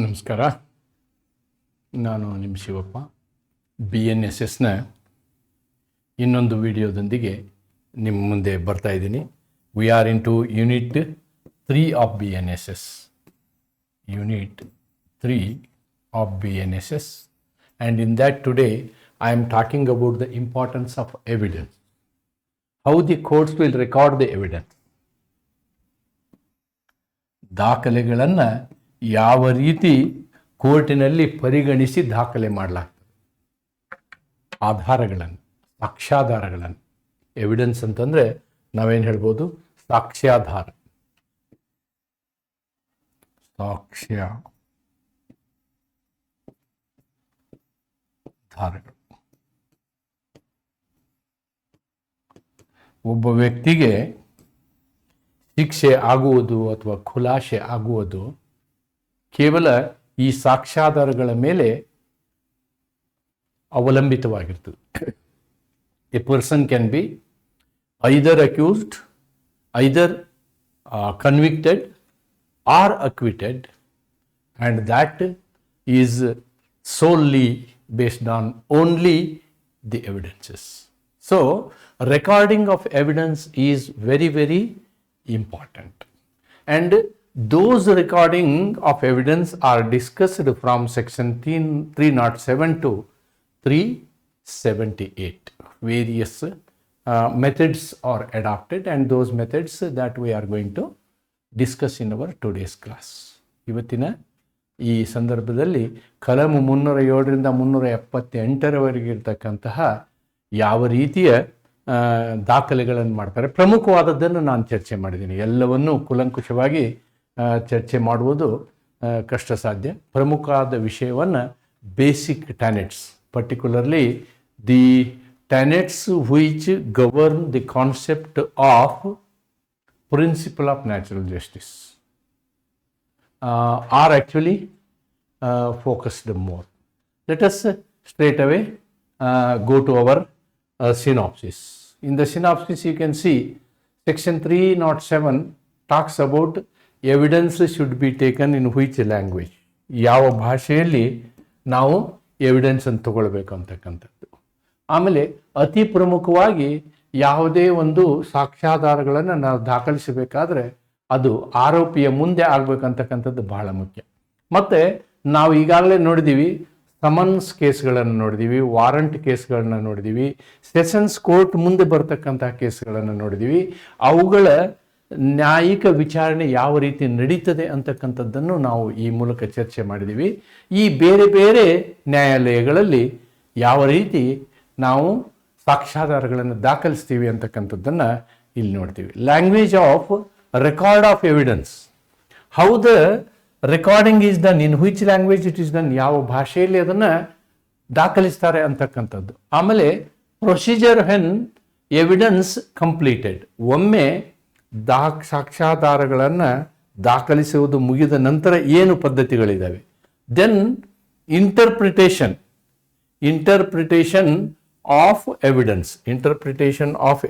ನಮಸ್ಕಾರ. ನಾನು ನಿಮ್ಮ ಶಿವಪ್ಪ. BNSSನ ಇನ್ನೊಂದು ವಿಡಿಯೋದೊಂದಿಗೆ ನಿಮ್ಮ ಮುಂದೆ ಬರ್ತಾ ಇದ್ದೀನಿ. We are into unit 3 of BNSS. Unit 3 of BNSS. And in that today I am talking about the importance of evidence. How the courts will record the evidence. ದಾಖಲೆಗಳನ್ನು ಯಾವ ರೀತಿ ಕೋರ್ಟಿನಲ್ಲಿ ಪರಿಗಣಿಸಿ ದಾಖಲೆ ಮಾಡಲಾಗ್ತದೆ, ಆಧಾರಗಳನ್ನು, ಸಾಕ್ಷ್ಯಾಧಾರಗಳನ್ನು. ಎವಿಡೆನ್ಸ್ ಅಂತಂದರೆ ನಾವೇನು ಹೇಳ್ಬೋದು? ಸಾಕ್ಷ್ಯಾಧಾರ, ಸಾಕ್ಷ್ಯಾಧಾರಗಳು. ಒಬ್ಬ ವ್ಯಕ್ತಿಗೆ ಶಿಕ್ಷೆ ಆಗುವುದು ಅಥವಾ ಖುಲಾಸೆ ಆಗುವುದು ಕೇವಲ ಈ ಸಾಕ್ಷ್ಯಾಧಾರಗಳ ಮೇಲೆ ಅವಲಂಬಿತವಾಗಿರ್ತದೆ. A person can be either accused, either convicted or acquitted, and that is solely based on only the evidences. So, recording of evidence is very, very important. And those recording of evidence are discussed from section 307 to 378. Various methods are adopted, and those methods that we are going to discuss in our today's class. ಇವತ್ತಿನ ಈ ಸಂದರ್ಭದಲ್ಲಿ ಕಲಮು 307ರಿಂದ 378ರವರೆಗೆ ಇರ್ತಕ್ಕಂತಹ ಯಾವ ರೀತಿಯ ದಾಖಲೆಗಳನ್ನು ಮಾಡ್ತಾರೆ, ಪ್ರಮುಖವಾದದ್ದನ್ನು ನಾನು ಚರ್ಚೆ ಮಾಡಿದ್ದೀನಿ. ಎಲ್ಲವನ್ನೂ ಕೂಲಂಕುಷವಾಗಿ ಚರ್ಚೆ ಮಾಡುವುದು ಕಷ್ಟ ಸಾಧ್ಯ. ಪ್ರಮುಖವಾದ ವಿಷಯವನ್ನು basic tenets, particularly the tenets which govern the concept of principle of natural justice are actually focused more. Let us straight away go to our synopsis. In the synopsis you can see section 307 talks about evidence should be taken in which language. ಯಾವ ಭಾಷೆಯಲ್ಲಿ ನಾವು evidence ಅನ್ನು ತಗೊಳ್ಬೇಕು ಅಂತಕ್ಕಂಥದ್ದು. ಆಮೇಲೆ ಅತಿ ಪ್ರಮುಖವಾಗಿ ಯಾವುದೇ ಒಂದು ಸಾಕ್ಷ್ಯಾಧಾರಗಳನ್ನು ನಾವು ದಾಖಲಿಸಬೇಕಾದ್ರೆ ಅದು ಆರೋಪಿಯ ಮುಂದೆ ಆಗ್ಬೇಕಂತಕ್ಕಂಥದ್ದು ಬಹಳ ಮುಖ್ಯ. ಮತ್ತು ನಾವು ಈಗಾಗಲೇ ನೋಡಿದ್ದೀವಿ, ಸಮನ್ಸ್ ಕೇಸ್ಗಳನ್ನು ನೋಡಿದ್ದೀವಿ, ವಾರಂಟ್ ಕೇಸ್ಗಳನ್ನ ನೋಡಿದ್ದೀವಿ, ಸೆಷನ್ಸ್ ಕೋರ್ಟ್ ಮುಂದೆ ಬರ್ತಕ್ಕಂತಹ ಕೇಸ್ಗಳನ್ನು ನೋಡಿದ್ದೀವಿ. ಅವುಗಳ ನ್ಯಾಯಿಕ ವಿಚಾರಣೆ ಯಾವ ರೀತಿ ನಡೀತದೆ ಅಂತಕ್ಕಂಥದ್ದನ್ನು ನಾವು ಈ ಮೂಲಕ ಚರ್ಚೆ ಮಾಡಿದ್ದೀವಿ. ಈ ಬೇರೆ ಬೇರೆ ನ್ಯಾಯಾಲಯಗಳಲ್ಲಿ ಯಾವ ರೀತಿ ನಾವು ಸಾಕ್ಷ್ಯಾಧಾರಗಳನ್ನು ದಾಖಲಿಸ್ತೀವಿ ಅಂತಕ್ಕಂಥದ್ದನ್ನು ಇಲ್ಲಿ ನೋಡ್ತೀವಿ. Language of record of evidence. How the recording is done, in which language it is done, ಯಾವ ಭಾಷೆಯಲ್ಲಿ ಅದನ್ನು ದಾಖಲಿಸ್ತಾರೆ ಅಂತಕ್ಕಂಥದ್ದು. ಆಮೇಲೆ ಪ್ರೊಸೀಜರ್ ವೆನ್ ಎವಿಡೆನ್ಸ್ ಕಂಪ್ಲೀಟೆಡ್, ಒಮ್ಮೆ ಸಾಕ್ಷ್ಯಾಧಾರಗಳನ್ನು ದಾಖಲಿಸುವುದು ಮುಗಿದ ನಂತರ ಏನು ಪದ್ಧತಿಗಳಿದ್ದಾವೆ. Then interpretation of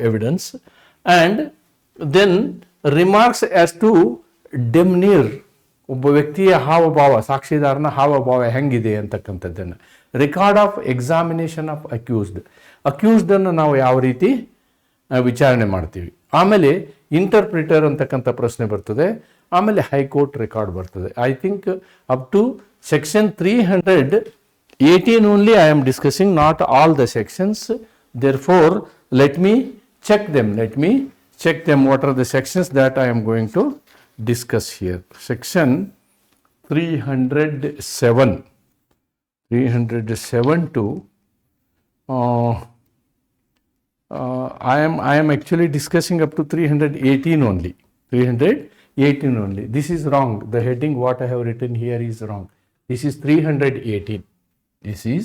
evidence, and then remarks as to demeanour, ಒಬ್ಬ ವ್ಯಕ್ತಿಯ ಹಾವಭಾವ, ಸಾಕ್ಷಿದಾರನ ಹಾವಭಾವ ಹೆಂಗಿದೆ ಅಂತಕ್ಕಂಥದ್ದನ್ನು. ರೆಕಾರ್ಡ್ ಆಫ್ ಎಕ್ಸಾಮಿನೇಷನ್ ಆಫ್ ಅಕ್ಯೂಸ್ಡನ್ನು ನಾವು ಯಾವ ರೀತಿ ವಿಚಾರಣೆ ಮಾಡ್ತೀವಿ. ಆಮೇಲೆ ಇಂಟರ್ಪ್ರಿಟರ್ ಅಂತಕ್ಕಂಥ ಪ್ರಶ್ನೆ ಬರ್ತದೆ. ಆಮೇಲೆ ಹೈಕೋರ್ಟ್ ರೆಕಾರ್ಡ್ ಬರ್ತದೆ. I think up to section 318 only I am discussing, not all the sections. Therefore let me check them what are the sections that I am going to discuss here. Section 307 to I am actually discussing up to 318 only. This is wrong. The heading what I have written here is wrong. This is 318. This is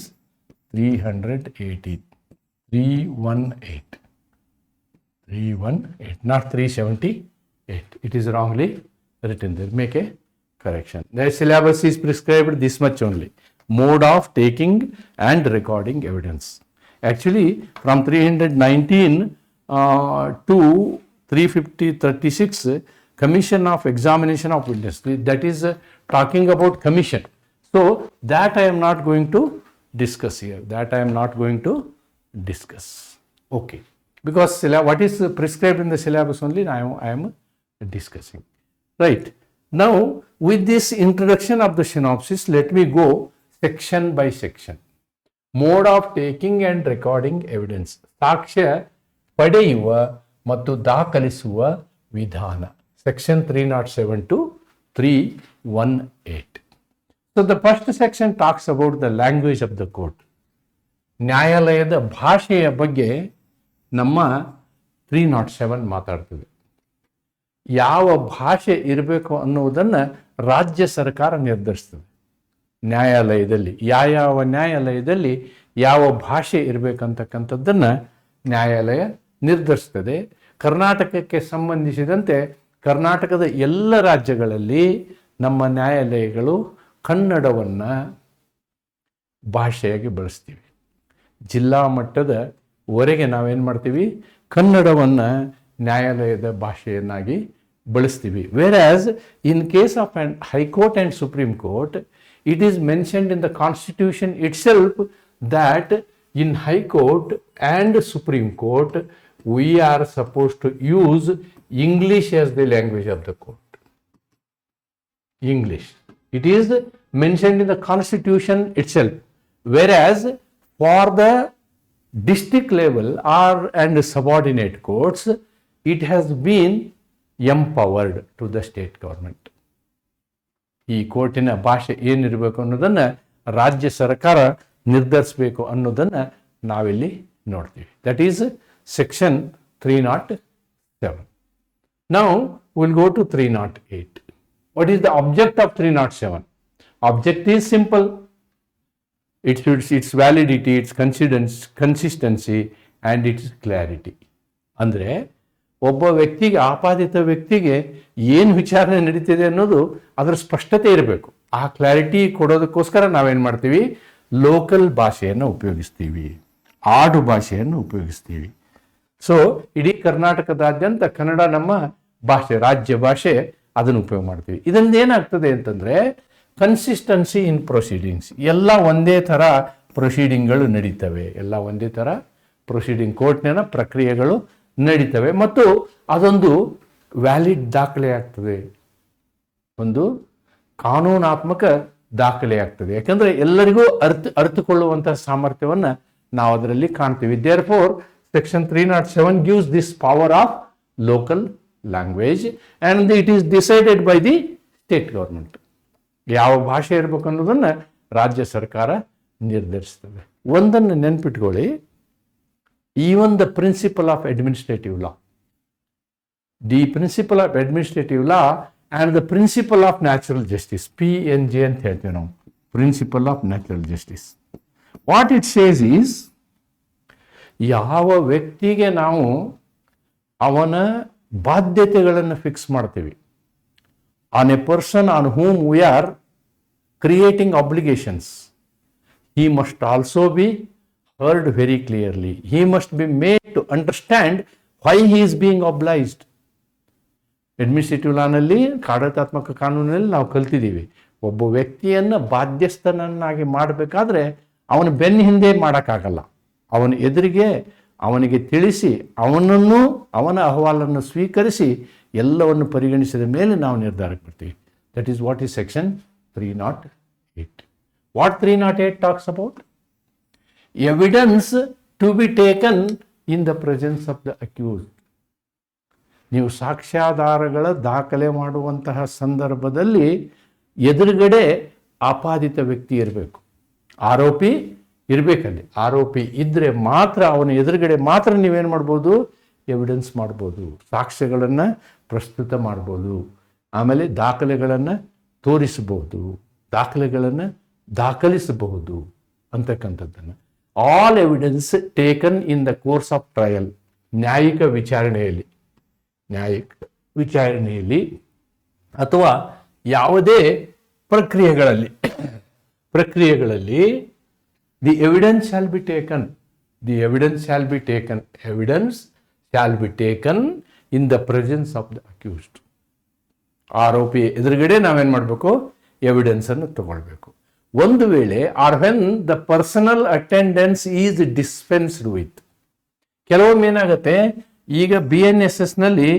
318. 318, not 378. It is wrongly written there. Make a correction. The syllabus is prescribed this much only. Mode of taking and recording evidence. Actually, from 319 to 336, Commission of Examination of Witness. That is talking about commission. So that I am not going to discuss here. That I am not going to discuss. Okay. Because what is prescribed in the syllabus only I am discussing. Right. Now, with this introduction of the synopsis, let me go section by section. Mode of taking and recording evidence. ಸಾಕ್ಷ್ಯ ಪಡೆಯುವ ಮತ್ತು ದಾಖಲಿಸುವ ವಿಧಾನ. Section 307 to 318. So the first section talks about the language of the court. ನ್ಯಾಯಾಲಯದ ಭಾಷೆಯ ಬಗ್ಗೆ ನಮ್ಮ 307 ಮಾತಾಡ್ತದೆ. ಯಾವ ಭಾಷೆ ಇರಬೇಕು ಅನ್ನುವುದನ್ನು ರಾಜ್ಯ ಸರ್ಕಾರ ನಿರ್ಧರಿಸ್ತದೆ. ನ್ಯಾಯಾಲಯದಲ್ಲಿ ಯಾವ ನ್ಯಾಯಾಲಯದಲ್ಲಿ ಯಾವ ಭಾಷೆ ಇರಬೇಕಂತಕ್ಕಂಥದ್ದನ್ನು ನ್ಯಾಯಾಲಯ ನಿರ್ಧರಿಸ್ತದೆ. ಕರ್ನಾಟಕಕ್ಕೆ ಸಂಬಂಧಿಸಿದಂತೆ ಕರ್ನಾಟಕದ ಎಲ್ಲ ರಾಜ್ಯಗಳಲ್ಲಿ ನಮ್ಮ ನ್ಯಾಯಾಲಯಗಳು ಕನ್ನಡವನ್ನು ಭಾಷೆಯಾಗಿ ಬಳಸ್ತೀವಿ. ಜಿಲ್ಲಾ ಮಟ್ಟದವರೆಗೆ ನಾವೇನು ಮಾಡ್ತೀವಿ, ಕನ್ನಡವನ್ನು ನ್ಯಾಯಾಲಯದ ಭಾಷೆಯನ್ನಾಗಿ ಬಳಸ್ತೀವಿ. Whereas in case of on high court and supreme court, it is mentioned in the constitution itself that in high court and supreme court we are supposed to use English as the language of the court. English. It is mentioned in the constitution itself. Whereas for the district level and subordinate courts, it has been empowered to the state government. ಈ ಕೋರ್ಟಿನ ಭಾಷೆ ಏನಿರಬೇಕು ಅನ್ನೋದನ್ನು ರಾಜ್ಯ ಸರ್ಕಾರ ನಿರ್ಧರಿಸಬೇಕು ಅನ್ನೋದನ್ನು ನಾವಿಲ್ಲಿ ನೋಡ್ತೀವಿ. That is section 307. Now will go to 308. What is the object of 307? Object is simple. Its validity, its consistency and its clarity. ಅಂದರೆ ಒಬ್ಬ ವ್ಯಕ್ತಿಗೆ, ಆಪಾದಿತ ವ್ಯಕ್ತಿಗೆ ಏನು ವಿಚಾರಣೆ ನಡೀತಿದೆ ಅನ್ನೋದು ಅದರ ಸ್ಪಷ್ಟತೆ ಇರಬೇಕು. ಆ ಕ್ಲಾರಿಟಿ ಕೊಡೋದಕ್ಕೋಸ್ಕರ ನಾವೇನು ಮಾಡ್ತೀವಿ, ಲೋಕಲ್ ಭಾಷೆಯನ್ನು ಉಪಯೋಗಿಸ್ತೀವಿ, ಆಡು ಭಾಷೆಯನ್ನು ಉಪಯೋಗಿಸ್ತೀವಿ. ಸೊ ಇಡೀ ಕರ್ನಾಟಕದಾದ್ಯಂತ ಕನ್ನಡ ನಮ್ಮ ಭಾಷೆ, ರಾಜ್ಯ ಭಾಷೆ, ಅದನ್ನು ಉಪಯೋಗ ಮಾಡ್ತೀವಿ. ಇದರಿಂದ ಏನಾಗ್ತದೆ ಅಂತಂದರೆ ಕನ್ಸಿಸ್ಟೆನ್ಸಿ ಇನ್ ಪ್ರೊಸೀಡಿಂಗ್ಸ್. ಎಲ್ಲ ಒಂದೇ ಥರ ಪ್ರೊಸೀಡಿಂಗ್ಗಳು ನಡೀತವೆ. ಎಲ್ಲ ಒಂದೇ ಥರ ಪ್ರೊಸೀಡಿಂಗ್, ಕೋರ್ಟ್ನ ಪ್ರಕ್ರಿಯೆಗಳು ನಡೀತವೆ ಮತ್ತು ಅದೊಂದು ವ್ಯಾಲಿಡ್ ದಾಖಲೆ ಆಗ್ತದೆ, ಒಂದು ಕಾನೂನಾತ್ಮಕ ದಾಖಲೆ ಆಗ್ತದೆ. ಯಾಕಂದರೆ ಎಲ್ಲರಿಗೂ ಅರ್ಥಕೊಳ್ಳುವಂತಹ ಸಾಮರ್ಥ್ಯವನ್ನು ನಾವು ಅದರಲ್ಲಿ ಕಾಣ್ತೀವಿ. Therefore section 307 gives this power of local language and it is decided by the state government. ಯಾವ ಭಾಷೆ ಇರಬೇಕು ಅನ್ನೋದನ್ನು ರಾಜ್ಯ ಸರ್ಕಾರ ನಿರ್ಧರಿಸ್ತದೆ. ಒಂದನ್ನು ನೆನ್ಪಿಟ್ಕೊಳ್ಳಿ, even the principle of administrative law, the principle of administrative law and the principle of natural justice, PNJ ಅಂತ ಹೇಳ್ತೀವಿ ನಾವು, principle of natural justice. What it says is, ಯಾವ ವ್ಯಕ್ತಿಗೆ ನಾವು ಅವನ ಬಾಧ್ಯತೆಗಳನ್ನು ಫಿಕ್ಸ್ ಮಾಡ್ತೀವಿ, on a person on whom we are creating obligations, he must also be heard very clearly. He must be made to understand why he is being obliged. Administrative ಲಾನಲ್ಲಿ, ಆಡಳಿತಾತ್ಮಕ ಕಾನೂನಿನಲ್ಲಿ ನಾವು ಕಲ್ತಿದ್ದೀವಿ, ಒಬ್ಬ ವ್ಯಕ್ತಿಯನ್ನು ಬಾಧ್ಯಸ್ಥನನ್ನಾಗಿ ಮಾಡಬೇಕಾದ್ರೆ ಅವನ ಬೆನ್ನ ಹಿಂದೆ ಮಾಡೋಕ್ಕಾಗಲ್ಲ. ಅವನ ಎದುರಿಗೆ ಅವನಿಗೆ ತಿಳಿಸಿ, ಅವನನ್ನು, ಅವನ ಅಹವಾಲನ್ನು ಸ್ವೀಕರಿಸಿ, ಎಲ್ಲವನ್ನು ಪರಿಗಣಿಸಿದ ಮೇಲೆ ನಾವು ನಿರ್ಧಾರಕ್ಕೆ ಬರ್ತೀವಿ. That is what is section 308. What 308 talks about? Evidence to be taken in the presence of the accused. ನೀವು ಸಾಕ್ಷ್ಯಾಧಾರಗಳ ದಾಖಲೆ ಮಾಡುವಂತಹ ಸಂದರ್ಭದಲ್ಲಿ ಎದುರುಗಡೆ ಆಪಾದಿತ ವ್ಯಕ್ತಿ ಇರಬೇಕು, ಆರೋಪಿ ಇರಬೇಕಲ್ಲಿ. ಆರೋಪಿ ಇದ್ದರೆ ಮಾತ್ರ, ಅವನ ಎದುರುಗಡೆ ಮಾತ್ರ ನೀವೇನು ಮಾಡ್ಬೋದು, ಎವಿಡೆನ್ಸ್ ಮಾಡ್ಬೋದು, ಸಾಕ್ಷ್ಯಗಳನ್ನು ಪ್ರಸ್ತುತ ಮಾಡ್ಬೋದು, ಆಮೇಲೆ ದಾಖಲೆಗಳನ್ನು ತೋರಿಸಬಹುದು, ದಾಖಲೆಗಳನ್ನು ದಾಖಲಿಸಬಹುದು ಅಂತಕ್ಕಂಥದ್ದನ್ನು. All evidence taken in the course of trial, ನ್ಯಾಯಿಕ ವಿಚಾರಣೆಯಲ್ಲಿ ಅಥವಾ ಯಾವುದೇ ಪ್ರಕ್ರಿಯೆಗಳಲ್ಲಿ the evidence shall be taken, evidence shall be taken in the presence of the accused. ಆರೋಪಿ ಎದುರುಗಡೆ ನಾವೇನು ಮಾಡಬೇಕು, ಎವಿಡೆನ್ಸನ್ನು ತಗೊಳ್ಬೇಕು. ಒಂದು ವೇಳೆ or when the personal attendance is dispensed with. ಕೆಲವೊಮ್ಮೆ ಏನಾಗುತ್ತೆ, ಈಗ BNSS ನಲ್ಲಿ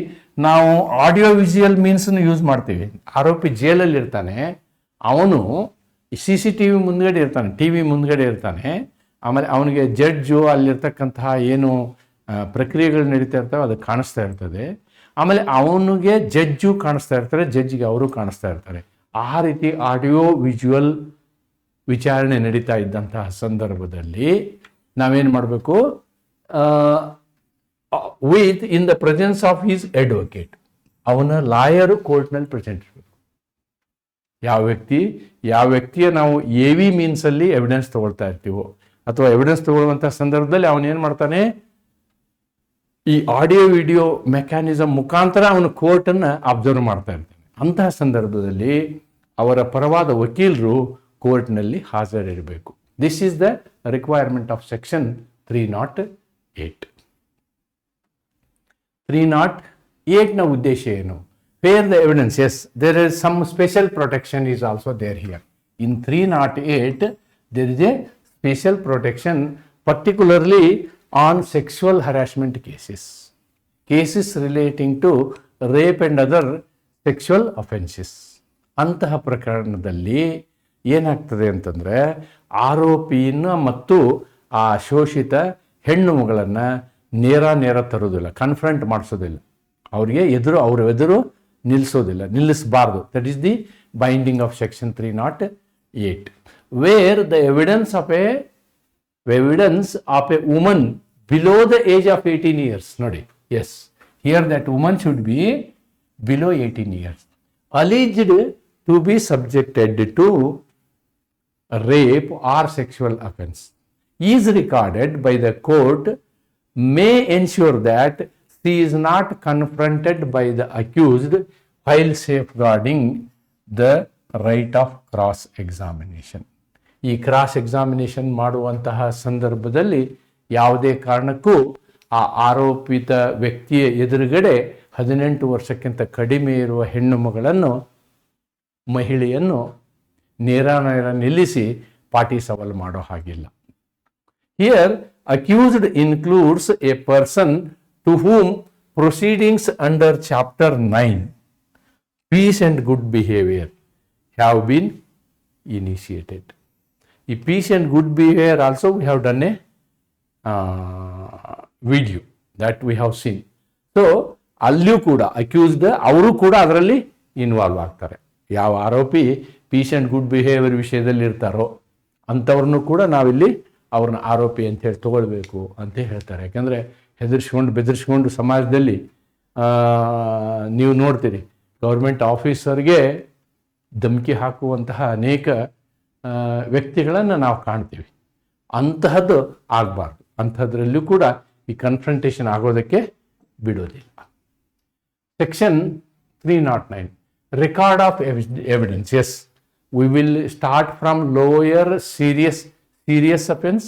ನಾವು ಆಡಿಯೋ ವಿಜುವಲ್ ಮೀನ್ಸ್ ಯೂಸ್ ಮಾಡ್ತೀವಿ. ಆರೋಪಿ ಜೈಲಲ್ಲಿ ಇರ್ತಾನೆ, ಅವನು CCTV ಮುಂದ್ಗಡೆ ಇರ್ತಾನೆ, TV ಮುಂದ್ಗಡೆ ಇರ್ತಾನೆ. ಆಮೇಲೆ ಅವನಿಗೆ ಜಡ್ಜು ಅಲ್ಲಿರ್ತಕ್ಕಂತಹ ಏನು ಪ್ರಕ್ರಿಯೆಗಳು ನಡೀತಾ ಇರ್ತವೆ ಅದು ಕಾಣಿಸ್ತಾ ಇರ್ತದೆ. ಆಮೇಲೆ ಅವನಿಗೆ ಜಡ್ಜು ಕಾಣಿಸ್ತಾ ಇರ್ತಾರೆ, ಜಡ್ಜಿಗೆ ಅವರು ಕಾಣಿಸ್ತಾ ಇರ್ತಾರೆ. ಆ ರೀತಿ ಆಡಿಯೋ ವಿಜುವಲ್ ವಿಚಾರಣೆ ನಡೀತಾ ಇದ್ದಂತಹ ಸಂದರ್ಭದಲ್ಲಿ ನಾವೇನು ಮಾಡಬೇಕು, with in the presence of his advocate, ಅವನ ಲಾಯರು ಕೋರ್ಟ್ನಲ್ಲಿ ಪ್ರೆಸೆಂಟ್ ಇರಬೇಕು. ಯಾವ ವ್ಯಕ್ತಿಯ ನಾವು AV ಮೀನ್ಸಲ್ಲಿ ಎವಿಡೆನ್ಸ್ ತಗೊಳ್ತಾ ಇರ್ತೀವೋ ಅಥವಾ ಎವಿಡೆನ್ಸ್ ತಗೊಳ್ಳುವಂಥ ಸಂದರ್ಭದಲ್ಲಿ ಅವನೇನು ಮಾಡ್ತಾನೆ, ಈ ಆಡಿಯೋ ವಿಡಿಯೋ ಮೆಕ್ಯಾನಿಸಮ್ ಮುಖಾಂತರ ಅವನು ಕೋರ್ಟನ್ನು ಅಬ್ಸರ್ವ್ ಮಾಡ್ತಾ ಇರ್ತಾನೆ. ಅಂತಹ ಸಂದರ್ಭದಲ್ಲಿ ಅವರ ಪರವಾದ ವಕೀಲರು ಕೋರ್ಟ್ನಲ್ಲಿ ಹಾಜರಿರಬೇಕು. This is the requirement of section 308. 308ನ ಉದ್ದೇಶ ಏನು? Where the evidence, yes, there is some special protection is also there here. In 308, there is a special protection particularly on sexual harassment cases relating to rape and other sexual offenses. ಅಂತಹ ಪ್ರಕರಣದಲ್ಲಿ ಏನಾಗ್ತದೆ ಅಂತಂದರೆ, ಆರೋಪಿಯನ್ನು ಮತ್ತು ಆ ಶೋಷಿತ ಹೆಣ್ಣು ಮಗಳನ್ನು ನೇರ ತರೋದಿಲ್ಲ, ಕನ್ಫ್ರಂಟ್ ಮಾಡಿಸೋದಿಲ್ಲ, ಅವರ ಎದುರು ನಿಲ್ಲಿಸಬಾರ್ದು. That is the binding of section 308. Where the evidence of a woman below the age of 18 years. ನೋಡಿ, yes, here that woman should be below 18 years, alleged to be subjected to rape or sexual offense, is recorded by the court, may ensure that she is not confronted by the accused while safeguarding the right of cross examination. ಈ cross examination ಮಾಡುವಂತಹ ಸಂದರ್ಭದಲ್ಲಿ ಯಾವುದೇ ಕಾರಣಕ್ಕೂ ಆ ಆರೋಪಿತ ವ್ಯಕ್ತಿಯ ಎದುರುಗಡೆ 18 ವರ್ಷಕ್ಕಿಂತ ಕಡಿಮೆ ಇರುವ ಮಹಿಳೆಯನ್ನು ನೇರ ನಿಲ್ಲಿಸಿ ಪಾಟಿ ಸವಾಲು ಮಾಡೋ ಹಾಗಿಲ್ಲ. Here accused includes a person to whom proceedings under chapter 9 peace and good behavior have been initiated. In peace and good behavior also we have done a video that we have seen. So ಅಲ್ಲಿಯೂ ಕೂಡ accused ಅವರು ಕೂಡ ಅದರಲ್ಲಿ involve ಆಗ್ತಾರೆ. ಯಾವ ಆರೋಪಿ peace and good behaviour ವಿಷಯದಲ್ಲಿ ಇರ್ತಾರೋ ಅಂಥವ್ರನ್ನೂ ಕೂಡ ನಾವಿಲ್ಲಿ ಅವ್ರನ್ನ ಆರೋಪಿ ಅಂತ ಹೇಳಿ ತಗೊಳ್ಬೇಕು ಅಂತ ಹೇಳ್ತಾರೆ. ಯಾಕಂದರೆ ಬೆದರಿಸ್ಕೊಂಡು ಸಮಾಜದಲ್ಲಿ ನೀವು ನೋಡ್ತೀರಿ, ಗೌರ್ಮೆಂಟ್ ಆಫೀಸರ್ಗೆ ಧಮಕಿ ಹಾಕುವಂತಹ ಅನೇಕ ವ್ಯಕ್ತಿಗಳನ್ನು ನಾವು ಕಾಣ್ತೀವಿ. ಅಂತಹದ್ದು ಆಗಬಾರ್ದು. ಅಂಥದ್ರಲ್ಲೂ ಕೂಡ ಈ ಕನ್ಫ್ರಂಟೇಷನ್ ಆಗೋದಕ್ಕೆ ಬಿಡೋದಿಲ್ಲ. Section 309, record of evidence. Yes, we will start from lower serious offense,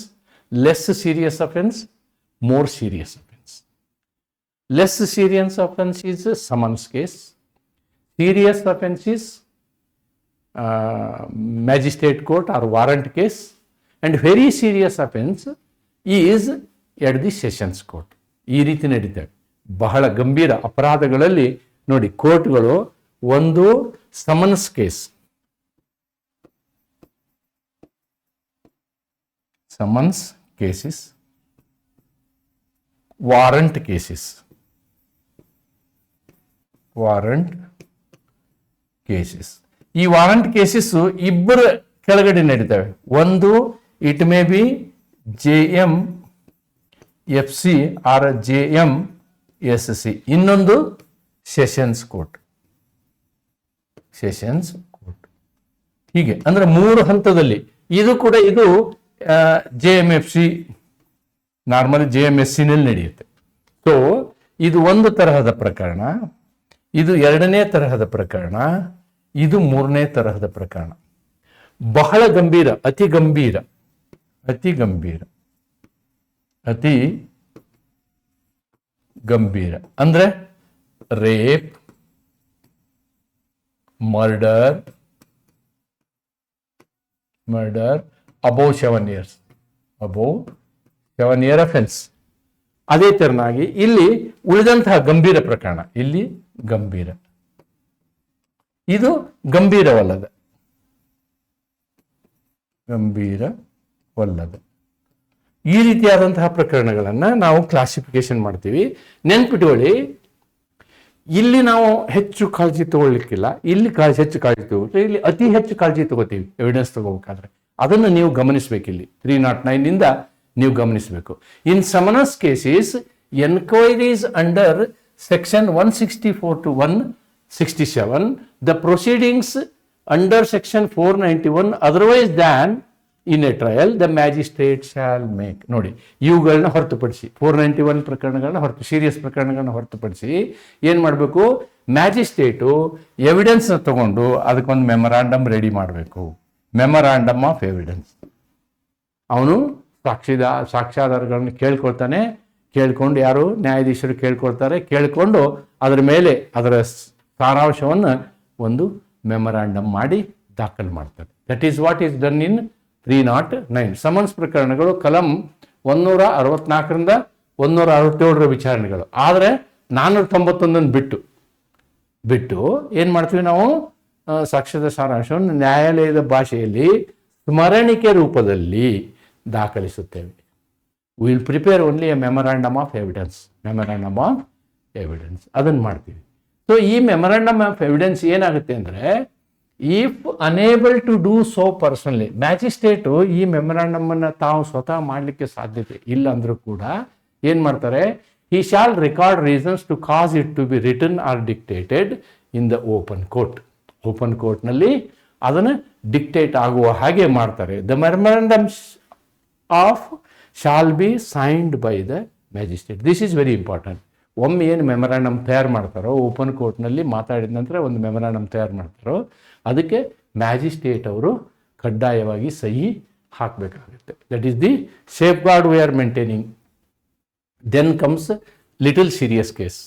less serious offense, more serious offense. Less serious offense is a summons case. Serious offense is magistrate court or warrant case, and very serious offense is at the sessions court. ಈ ರೀತಿ ನಡೀತವೆ. ಬಹಳ ಗಂಭೀರ ಅಪರಾಧಗಳಲ್ಲಿ ನೋಡಿ, ಕೋರ್ಟ್ಗಳು ಒಂದು summons case, summons cases, warrant cases, warrant cases. ಈ warrant cases ಇಬ್ಬರ ಕೆಳಗಡೆ ನಡೀತವೆ. ಒಂದು it may be JMFC or JMSC, ಇನ್ನೊಂದು ಸೆಷನ್ಸ್ ಕೋರ್ಟ್. ಸೆಷನ್ಸ್ ಕೋರ್ಟ್ ಹೀಗೆ ಅಂದ್ರೆ 3 ಹಂತದಲ್ಲಿ. ಇದು ಕೂಡ ಇದು JMFC, ನಾರ್ಮಲಿ JMSCನಲ್ಲಿ ನಡೆಯುತ್ತೆ. ಸೊ ಇದು ಒಂದು ತರಹದ ಪ್ರಕರಣ, ಇದು 2ನೇ ತರಹದ ಪ್ರಕರಣ, ಇದು 3ನೇ ತರಹದ ಪ್ರಕರಣ. ಬಹಳ ಗಂಭೀರ, ಅತಿ ಗಂಭೀರ, ಅತಿ ಗಂಭೀರ, ಅತಿ ಗಂಭೀರ ಅಂದ್ರೆ rape, murder, murder above 7 years, above 7 year offence. ಅದೇ ತೆರನಾಗಿ ಇಲ್ಲಿ ಉಳಿದಂತಹ ಗಂಭೀರ ಪ್ರಕರಣ, ಇಲ್ಲಿ ಗಂಭೀರ, ಇದು ಗಂಭೀರವಲ್ಲದ, ಗಂಭೀರವಲ್ಲದ, ಈ ರೀತಿಯಾದಂತಹ ಪ್ರಕರಣಗಳನ್ನು ನಾವು ಕ್ಲಾಸಿಫಿಕೇಶನ್ ಮಾಡ್ತೀವಿ. ನೆನ್ಪಿಟ್ಕೊಳ್ಳಿ, ಇಲ್ಲಿ ನಾವು ಹೆಚ್ಚು ಕಾಳಜಿ ತಗೊಳ್ಲಿಕ್ಕಿಲ್ಲ, ಇಲ್ಲಿ ಹೆಚ್ಚು ಕಾಳಜಿ ತಗೋತೀವಿ, ಇಲ್ಲಿ ಅತಿ ಹೆಚ್ಚು ಕಾಳಜಿ ತಗೋತೀವಿ ಎವಿಡೆನ್ಸ್ ತಗೋಬೇಕಾದ್ರೆ. ಅದನ್ನು ನೀವು ಗಮನಿಸಬೇಕು. ಇಲ್ಲಿ 309 ಇಂದ ನೀವು ಗಮನಿಸಬೇಕು. In summons cases enquiries under section 164 to 167, the proceedings under section 491 otherwise than in a trial the magistrate shall make. ನೋಡಿ, ಇವುಗಳನ್ನ ಹೊರತುಪಡಿಸಿ, 491 ಪ್ರಕರಣಗಳನ್ನ ಸೀರಿಯಸ್ ಪ್ರಕರಣಗಳನ್ನ ಹೊರತುಪಡಿಸಿ ಏನು ಮಾಡಬೇಕು, ಮ್ಯಾಜಿಸ್ಟ್ರೇಟು ಎವಿಡೆನ್ಸ್ನ ತಗೊಂಡು ಅದಕ್ಕೊಂದು ಮೆಮೊರಾಂಡಮ್ ರೆಡಿ ಮಾಡಬೇಕು. Memorandum of evidence. ಅವನು ಸಾಕ್ಷ್ಯಾಧಾರಗಳನ್ನು ಕೇಳ್ಕೊಳ್ತಾನೆ, ಕೇಳ್ಕೊಂಡು ಯಾರು ನ್ಯಾಯಾಧೀಶರು ಕೇಳ್ಕೊಳ್ತಾರೆ, ಕೇಳ್ಕೊಂಡು ಅದರ ಮೇಲೆ ಅದರ ಸಾರಾಂಶವನ್ನು ಒಂದು ಮೆಮೊರಾಂಡಮ್ ಮಾಡಿ ದಾಖಲು ಮಾಡ್ತಾರೆ. That is what is done in 309. Summons ಪ್ರಕರಣಗಳು ಕಲಂ 164ರಿಂದ 167 ವಿಚಾರಣೆಗಳು. ಆದರೆ 491 ಬಿಟ್ಟು ಏನು ಮಾಡ್ತೀವಿ ನಾವು, ಸಾಕ್ಷ್ಯದ ಸಾರಾಂಶವನ್ನು ನ್ಯಾಯಾಲಯದ ಭಾಷೆಯಲ್ಲಿ ಸ್ಮರಣಿಕೆ ರೂಪದಲ್ಲಿ ದಾಖಲಿಸುತ್ತೇವೆ. Will prepare only a memorandum of evidence, ಅದನ್ನು ಮಾಡ್ತೀವಿ. ಸೊ ಈ ಮೆಮೊರಾಂಡಮ್ ಆಫ್ ಎವಿಡೆನ್ಸ್ ಏನಾಗುತ್ತೆ ಅಂದರೆ, if unable to do so personally, magistrate ಈ ಮೆಮೊರಾಂಡಮನ್ನು ತಾವು ಸ್ವತಃ ಮಾಡಲಿಕ್ಕೆ ಸಾಧ್ಯತೆ ಇಲ್ಲ ಅಂದರೂ ಕೂಡ ಏನು ಮಾಡ್ತಾರೆ, he shall record reasons to cause it to be written or dictated in the open court. Open ಕೋರ್ಟ್ನಲ್ಲಿ ಅದನ್ನು ಡಿಕ್ಟೇಟ್ ಆಗುವ ಹಾಗೆ ಮಾಡ್ತಾರೆ. The memorandums of shall be signed by the magistrate. This is very important. ಒಮ್ಮೆ ಏನು memorandum ತಯಾರು ಮಾಡ್ತಾರೋ, open ಕೋರ್ಟ್ನಲ್ಲಿ ಮಾತಾಡಿದ ನಂತರ ಒಂದು ಮೆಮೊರಾಂಡಮ್ ತಯಾರು ಮಾಡ್ತಾರೋ, ಅದಕ್ಕೆ ಮ್ಯಾಜಿಸ್ಟ್ರೇಟ್ ಅವರು ಕಡ್ಡಾಯವಾಗಿ ಸಹಿ ಹಾಕಬೇಕಾಗುತ್ತೆ. That is the safeguard we are maintaining. Then comes little serious case.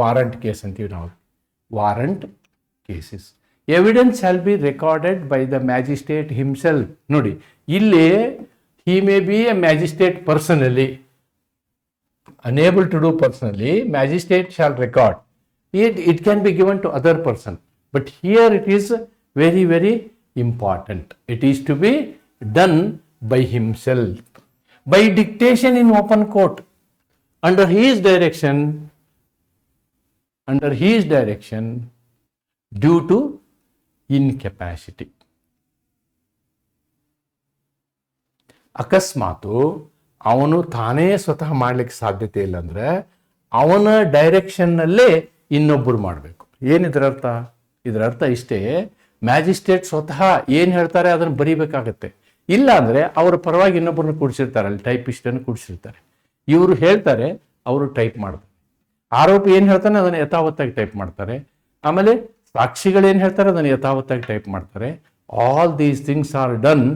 Warrant case ಅಂತೀವಿ ನಾವು. Warrant cases evidence shall be recorded by the magistrate himself. ನೋಡಿ, ಇಲ್ಲಿ he may be a magistrate personally, unable to do personally, magistrate shall record. It can be given to other person, but here it is very, very important. It is to be done by himself, by dictation in open court, under his direction, due to incapacity. ಅಕಸ್ಮಾತು ಅವನು ತಾನೇ ಸ್ವತಃ ಮಾಡಲಿಕ್ಕೆ ಸಾಧ್ಯತೆ ಇಲ್ಲ ಅಂದರೆ ಅವನ ಡೈರೆಕ್ಷನ್ನಲ್ಲೇ ಇನ್ನೊಬ್ಬರು ಮಾಡಬೇಕು. ಏನಿದ್ರ ಅರ್ಥ? ಇದರ ಅರ್ಥ ಇಷ್ಟೇ, ಮ್ಯಾಜಿಸ್ಟ್ರೇಟ್ ಸ್ವತಃ ಏನು ಹೇಳ್ತಾರೆ ಅದನ್ನು ಬರೀಬೇಕಾಗತ್ತೆ. ಇಲ್ಲ ಅಂದರೆ ಅವರ ಪರವಾಗಿ ಇನ್ನೊಬ್ಬರನ್ನ ಕೂಡಿಸಿರ್ತಾರೆ, ಅಲ್ಲಿ ಟೈಪಿಸ್ಟನ್ನು ಕೂಡಿಸಿರ್ತಾರೆ. ಇವರು ಹೇಳ್ತಾರೆ, ಅವರು ಟೈಪ್ ಮಾಡ್ತಾರೆ. ಆರೋಪಿ ಏನು ಹೇಳ್ತಾನೆ ಅದನ್ನು ಯಥಾವತ್ತಾಗಿ ಟೈಪ್ ಮಾಡ್ತಾರೆ. ಆಮೇಲೆ ಸಾಕ್ಷಿಗಳೇನು ಹೇಳ್ತಾರೆ ಅದನ್ನು ಯಥಾವತ್ತಾಗಿ ಟೈಪ್ ಮಾಡ್ತಾರೆ. All these things are done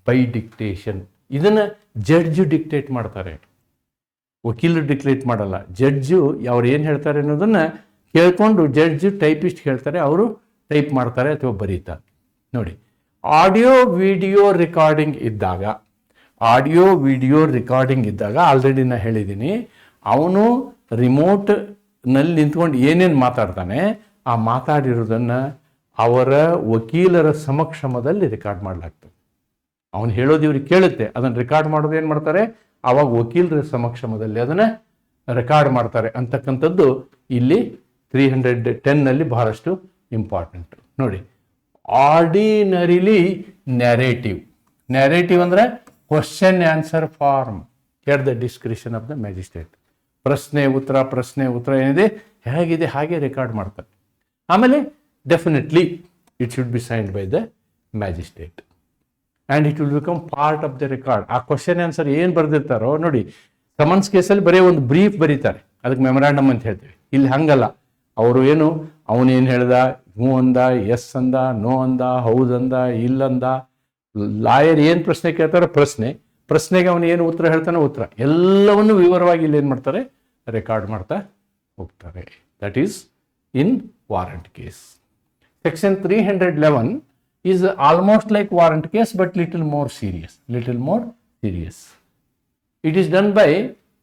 by dictation. ಇದನ್ನು ಜಡ್ಜು ಡಿಕ್ಟೇಟ್ ಮಾಡ್ತಾರೆ, ವಕೀಲರು ಡಿಕ್ಟೇಟ್ ಮಾಡಲ್ಲ. ಜಡ್ಜು ಅವ್ರು ಏನು ಹೇಳ್ತಾರೆ ಅನ್ನೋದನ್ನು ಕೇಳ್ಕೊಂಡು ಜಡ್ಜು ಟೈಪಿಸ್ಟ್ ಹೇಳ್ತಾರೆ, ಅವರು ಟೈಪ್ ಮಾಡ್ತಾರೆ ಅಥವಾ ಬರೀತಾರೆ. ನೋಡಿ, ಆಡಿಯೋ ವಿಡಿಯೋ ರೆಕಾರ್ಡಿಂಗ್ ಇದ್ದಾಗ ಆಲ್ರೆಡಿ ನಾನು ಹೇಳಿದ್ದೀನಿ, ಅವನು ರಿಮೋಟ್ನಲ್ಲಿ ನಿಂತ್ಕೊಂಡು ಏನೇನು ಮಾತಾಡ್ತಾನೆ ಆ ಮಾತಾಡಿರೋದನ್ನು ಅವರ ವಕೀಲರ ಸಮಕ್ಷಮದಲ್ಲಿ ರೆಕಾರ್ಡ್ ಮಾಡಲಾಗ್ತದೆ. ಅವನು ಹೇಳೋದು ಇವ್ರಿಗೆ ಕೇಳುತ್ತೆ, ಅದನ್ನು ರೆಕಾರ್ಡ್ ಮಾಡೋದು ಏನು ಮಾಡ್ತಾರೆ, ಆವಾಗ ವಕೀಲರ ಸಮಕ್ಷಮದಲ್ಲಿ ಅದನ್ನು ರೆಕಾರ್ಡ್ ಮಾಡ್ತಾರೆ ಅಂತಕ್ಕಂಥದ್ದು ಇಲ್ಲಿ 310ನಲ್ಲಿ ಬಹಳಷ್ಟು ಇಂಪಾರ್ಟೆಂಟ್. ನೋಡಿ, ಆರ್ಡಿನರಿಲಿ ನ್ಯಾರೇಟಿವ್ ಅಂದರೆ question answer form at the discretion of the magistrate. ಪ್ರಶ್ನೆ ಉತ್ತರ ಏನಿದೆ ಹೇಗಿದೆ ಹಾಗೆ ರೆಕಾರ್ಡ್ ಮಾಡ್ತಾರೆ. ಆಮೇಲೆ definitely it should be signed by the magistrate and it will become part of the record. ಆ ಕ್ವಶನ್ ಆನ್ಸರ್ ಏನು ಬರೆದಿರ್ತಾರೋ ನೋಡಿ, ಸಮನ್ಸ್ ಕೇಸಲ್ಲಿ ಬರೀ ಒಂದು ಬ್ರೀಫ್ ಬರೀತಾರೆ, ಅದಕ್ಕೆ ಮೆಮೊರಾಂಡಮ್ ಅಂತ ಹೇಳ್ತೀವಿ. ಇಲ್ಲಿ ಹಂಗಲ್ಲ, ಅವರು ಅವನೇನು ಹೇಳ್ದ, ಹ್ಞೂ ಅಂದ, ಎಸ್ ಅಂದ, ನೋ ಅಂದ, ಹೌದಂದ, ಇಲ್ಲಂದ. ಲಾಯರ್ ಏನು ಪ್ರಶ್ನೆ ಕೇಳ್ತಾರೋ ಪ್ರಶ್ನೆಗೆ ಅವನು ಏನು ಉತ್ತರ ಹೇಳ್ತಾನೋ ಉತ್ತರ ಎಲ್ಲವನ್ನು ವಿವರವಾಗಿ ಇಲ್ಲಿ ಏನು ಮಾಡ್ತಾರೆ, ರೆಕಾರ್ಡ್ ಮಾಡ್ತಾ ಹೋಗ್ತಾರೆ. That is in warrant case. Section 311 is almost like warrant case but little more serious. It is done by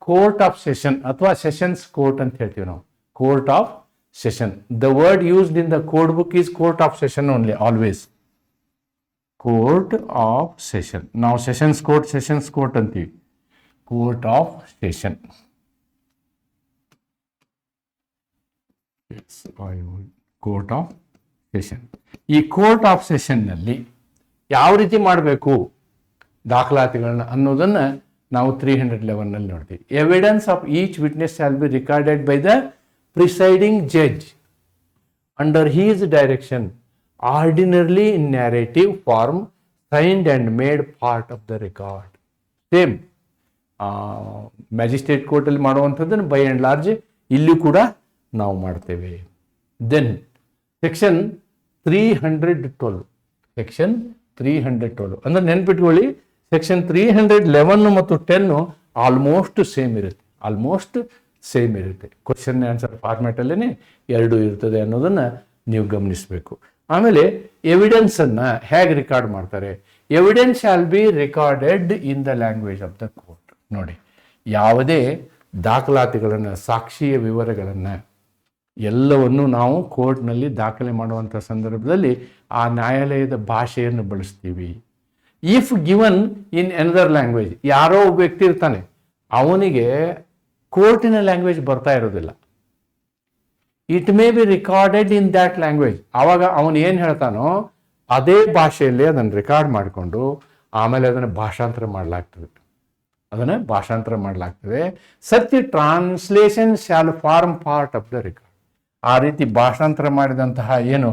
court of session ಅಥವಾ sessions court ಅಂತ ಹೇಳ್ತೀವಿ ನಾವು. Court of session. The word used in the code book is court of session only, always. Court of session. ನಾವು sessions court ಅಂತೀವಿ. Court of session. Court of session. ಈ court of ಸೆಷನ್ನಲ್ಲಿ ಯಾವ ರೀತಿ ಮಾಡಬೇಕು ದಾಖಲಾತಿಗಳನ್ನ ಅನ್ನೋದನ್ನು ನಾವು 311ನಲ್ಲಿ ನೋಡ್ತೀವಿ. Evidence of each witness shall be recorded by the presiding judge under his direction ordinarily in narrative form signed and made part of the record. Same magistrate ಕೋರ್ಟಲ್ಲಿ ಮಾಡುವಂಥದ್ದನ್ನು ಬೈ ಆ್ಯಂಡ್ ಲಾರ್ಜ್ ಇಲ್ಲೂ ಕೂಡ ನಾವು ಮಾಡ್ತೇವೆ. ದೆನ್ ಸೆಕ್ಷನ್ 312 ಅಂದ್ರೆ ನೆನ್ಪಿಟ್ಕೊಳ್ಳಿ, section 311 ಮತ್ತು 10 almost same ಇರುತ್ತೆ. ಕ್ವಶನ್ ಆನ್ಸರ್ ಫಾರ್ಮ್ಯಾಟಲ್ಲೇ ಎರಡು ಇರ್ತದೆ ಅನ್ನೋದನ್ನು ನೀವು ಗಮನಿಸಬೇಕು. ಆಮೇಲೆ ಎವಿಡೆನ್ಸನ್ನು ಹೇಗೆ ರೆಕಾರ್ಡ್ ಮಾಡ್ತಾರೆ? Evidence shall be recorded in the language of the court. ನೋಡಿ, ಯಾವುದೇ ದಾಖಲಾತಿಗಳನ್ನು, ಸಾಕ್ಷಿಯ ವಿವರಗಳನ್ನು ಎಲ್ಲವನ್ನು ನಾವು ಕೋರ್ಟ್ನಲ್ಲಿ ದಾಖಲೆ ಮಾಡುವಂಥ ಸಂದರ್ಭದಲ್ಲಿ ಆ ನ್ಯಾಯಾಲಯದ ಭಾಷೆಯನ್ನು ಬಳಸ್ತೀವಿ. If given in another language, ಯಾರೋ ಒಬ್ಬ ವ್ಯಕ್ತಿ ಇರ್ತಾನೆ, ಅವನಿಗೆ ಕೋರ್ಟಿನ ಲ್ಯಾಂಗ್ವೇಜ್ ಬರ್ತಾ ಇರೋದಿಲ್ಲ, it may be recorded in that language. ಆವಾಗ ಅವನು ಏನು ಹೇಳ್ತಾನೋ ಅದೇ ಭಾಷೆಯಲ್ಲಿ ಅದನ್ನು ರೆಕಾರ್ಡ್ ಮಾಡಿಕೊಂಡು ಆಮೇಲೆ ಅದನ್ನು ಭಾಷಾಂತರ ಮಾಡಲಾಗ್ತದೆ. Such translation shall form part of the record. ಆ ರೀತಿ ಭಾಷಾಂತರ ಮಾಡಿದಂತಹ ಏನು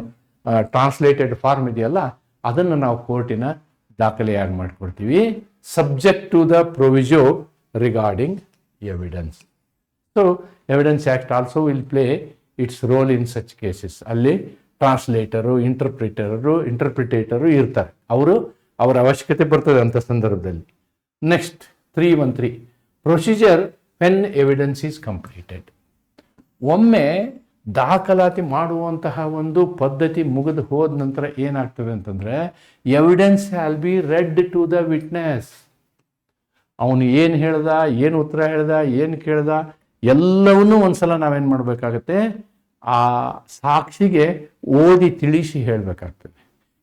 ಟ್ರಾನ್ಸ್ಲೇಟೆಡ್ ಫಾರ್ಮ್ ಇದೆಯಲ್ಲ, ಅದನ್ನು ನಾವು ಕೋರ್ಟಿನ ದಾಖಲೆಯಾಗಿ ಮಾಡಿಕೊಡ್ತೀವಿ, subject to the proviso regarding evidence. So evidence act also will play its role in such cases. ಅಲ್ಲಿ ಟ್ರಾನ್ಸ್ಲೇಟರು, ಇಂಟರ್ಪ್ರಿಟೇಟರು ಇರ್ತಾರೆ, ಅವರ ಅವಶ್ಯಕತೆ ಬರ್ತದೆ ಅಂಥ ಸಂದರ್ಭದಲ್ಲಿ. Next 313 procedure when evidence is completed. ಒಮ್ಮೆ ದಾಖಲಾತಿ ಮಾಡುವಂತಹ ಒಂದು ಪದ್ಧತಿ ಮುಗಿದು ಹೋದ ನಂತರ ಏನಾಗ್ತದೆ ಅಂತಂದರೆ, evidence shall be read to the witness. ಅವನು ಏನು ಹೇಳ್ದ, ಏನು ಉತ್ತರ ಹೇಳ್ದ, ಏನು ಕೇಳ್ದ, ಎಲ್ಲವನ್ನೂ ಒಂದ್ಸಲ ನಾವೇನು ಮಾಡಬೇಕಾಗತ್ತೆ, ಆ ಸಾಕ್ಷಿಗೆ ಓದಿ ತಿಳಿಸಿ ಹೇಳಬೇಕಾಗ್ತದೆ.